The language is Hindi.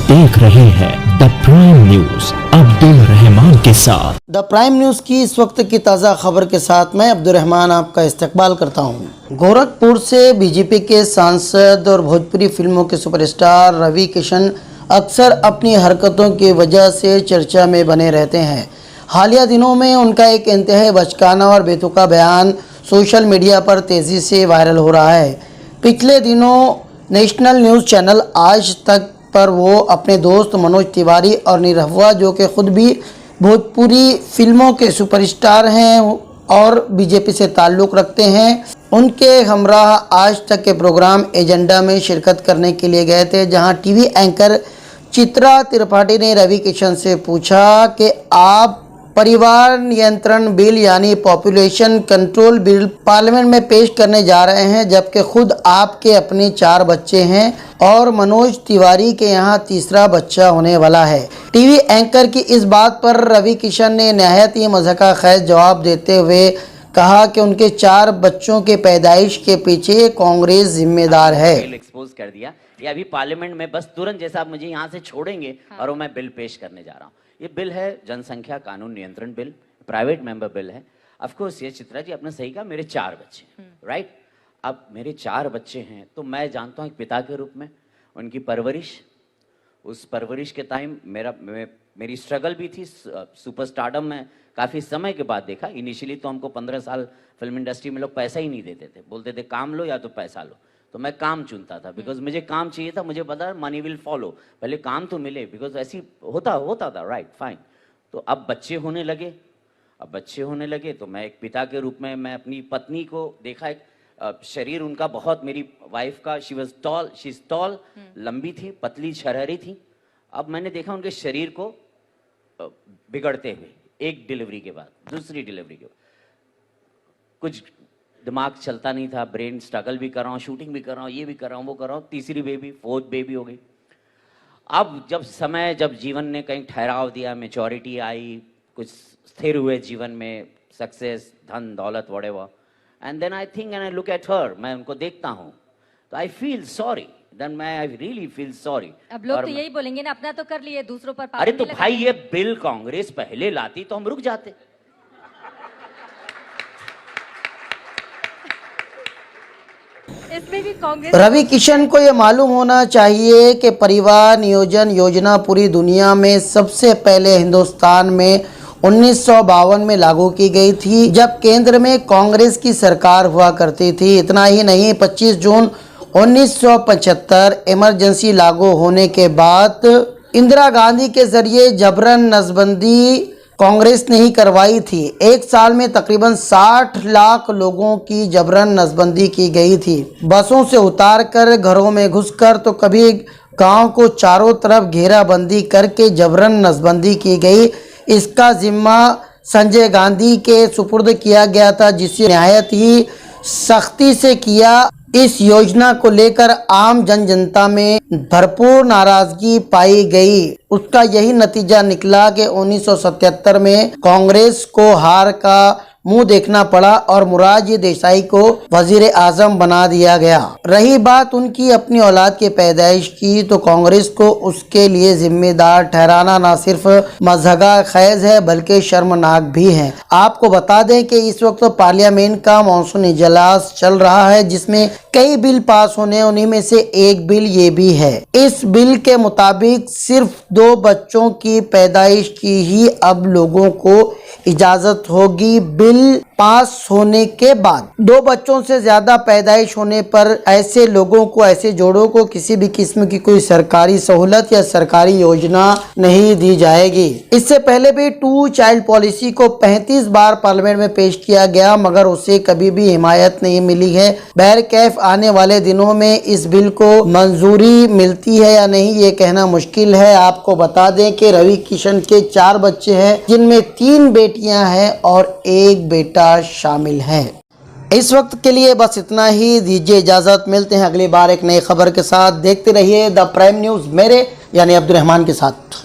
देख रहे हैं the prime news Abdul Rahman के साथ। द प्राइम न्यूज की इस वक्त की ताज़ा खबर के साथ मैं अब्दुल रहमान आपका इस्तकबाल करता हूं। गोरखपुर से बीजेपी के सांसद और भोजपुरी फिल्मों के सुपरस्टार रवि किशन अक्सर अपनी हरकतों की वजह से चर्चा में बने रहते हैं। हालिया दिनों में उनका एक इंतहाई बचकाना और बेतुका बयान सोशल मीडिया पर तेज़ी से वायरल हो रहा है। पिछले दिनों नेशनल न्यूज़ चैनल आज तक पर वो अपने दोस्त मनोज तिवारी और निरहुआ, जो कि खुद भी भोजपुरी फिल्मों के सुपरस्टार हैं और बीजेपी से ताल्लुक़ रखते हैं, उनके हमराह आज तक के प्रोग्राम एजेंडा में शिरकत करने के लिए गए थे, जहां टीवी एंकर चित्रा त्रिपाठी ने रवि किशन से पूछा कि आप परिवार नियंत्रण बिल यानी पॉपुलेशन कंट्रोल बिल पार्लियामेंट में पेश करने जा रहे हैं, जबकि खुद आपके अपने 4 बच्चे हैं और मनोज तिवारी के यहाँ तीसरा बच्चा होने वाला है। टीवी एंकर की इस बात पर रवि किशन ने नहायत ही मज़ाक़खेज़ जवाब देते हुए कहा कि उनके 4 बच्चों के पैदाइश के पीछे कांग्रेस जिम्मेदार है। एक्सपोज कर दिया ये अभी पार्लियामेंट में बस तुरंत जैसा आप मुझे यहाँ से छोड़ेंगे और वो मैं बिल पेश करने जा रहा हूँ। ये बिल है जनसंख्या कानून नियंत्रण बिल, प्राइवेट मेंबर बिल है। ऑफ कोर्स ये चित्रा जी आपने सही कहा, मेरे 4 बच्चे राइट। अब मेरे 4 बच्चे हैं तो मैं जानता हूँ एक पिता के रूप में उनकी परवरिश, उस परवरिश के टाइम मेरी स्ट्रगल भी थी। सुपरस्टारडम में काफ़ी समय के बाद देखा। इनिशियली तो हमको 15 साल फिल्म इंडस्ट्री में लोग पैसा ही नहीं देते थे, बोलते थे काम लो या तो पैसा लो। तो मैं काम चुनता था बिकॉज मुझे काम चाहिए था, मुझे पता मनी विल फॉलो, पहले काम तो मिले बिकॉज ऐसी होता था राइट फाइन। तो अब बच्चे होने लगे तो मैं एक पिता के रूप में मैं अपनी पत्नी को देखा। एक शरीर उनका बहुत, मेरी वाइफ का शी इज टॉल, लंबी थी, पतली छरहरी थी। अब मैंने देखा उनके शरीर को बिगड़ते हुए, एक डिलीवरी के बाद दूसरी डिलीवरी के बाद कुछ दिमाग चलता नहीं था, ब्रेन स्ट्रगल भी कर रहा हूँ, शूटिंग भी कर रहा हूँ, ये भी कर रहा हूँ, वो कर रहा हूँ, तीसरी बेबी, 4th बेबी हो गई। अब जब जीवन ने कहीं ठहराव दिया, मैच्योरिटी आई, कुछ स्थिर हुए जीवन में, सक्सेस, धन दौलत whatever, and then I think and I look at her, मैं उनको देखता हूँ तो I feel sorry, then I really feel sorry. अब लोग तो यही बोलेंगे ना, अपना तो कर लिए, दूसरों पर अरे तो भाई ये बिल कांग्रेस पहले लाती तो हम रुक जाते। इसमें भी कांग्रेस। रवि किशन को ये मालूम होना चाहिए कि परिवार नियोजन योजना पूरी दुनिया में सबसे पहले हिंदुस्तान में 1952 में लागू की गई थी, जब केंद्र में कांग्रेस की सरकार हुआ करती थी। इतना ही नहीं, 25 जून 1975 इमरजेंसी लागू होने के बाद इंदिरा गांधी के जरिए जबरन नसबंदी कांग्रेस ने ही करवाई थी। एक साल में तकरीबन 60 लाख लोगों की जबरन नसबंदी की गई थी। बसों से उतारकर, घरों में घुसकर, तो कभी गांव को चारों तरफ घेराबंदी करके जबरन नसबंदी की गई। इसका जिम्मा संजय गांधी के सुपुर्द किया गया था, जिसे नहायत ही सख्ती से किया। इस योजना को लेकर आम जनता में भरपूर नाराजगी पाई गई। उसका यही नतीजा निकला कि 1977 में कांग्रेस को हार का मुंह देखना पड़ा और मोरारजी देसाई को वजीर आजम बना दिया गया। रही बात उनकी अपनी औलाद के पैदाइश की, तो कांग्रेस को उसके लिए जिम्मेदार ठहराना न सिर्फ मज़ाक़खेज़ है बल्कि शर्मनाक भी है। आपको बता दें कि इस वक्त पार्लियामेंट का मॉनसून इजलास चल रहा है, जिसमें कई बिल पास होने, उन्हीं में से एक बिल ये भी है। इस बिल के मुताबिक सिर्फ 2 बच्चों की पैदाइश की ही अब लोगों को इजाजत होगी। बिल पास होने के बाद 2 बच्चों से ज्यादा पैदाइश होने पर ऐसे लोगों को, ऐसे जोड़ों को किसी भी किस्म की कोई सरकारी सहूलत या सरकारी योजना नहीं दी जाएगी। इससे पहले भी 2 चाइल्ड पॉलिसी को 35 बार पार्लियामेंट में पेश किया गया, मगर उसे कभी भी हिमायत नहीं मिली है। बहरकैफ आने वाले दिनों में इस बिल को मंजूरी मिलती है या नहीं, ये कहना मुश्किल है। आपको बता दें कि रवि किशन के 4 बच्चे हैं, जिनमें 3 बेटियां हैं और 1 बेटा शामिल है। इस वक्त के लिए बस इतना ही, दीजिए इजाजत। मिलते हैं अगली बार एक नई खबर के साथ। देखते रहिए द प्राइम न्यूज, मेरे यानी अब्दुल रहमान के साथ।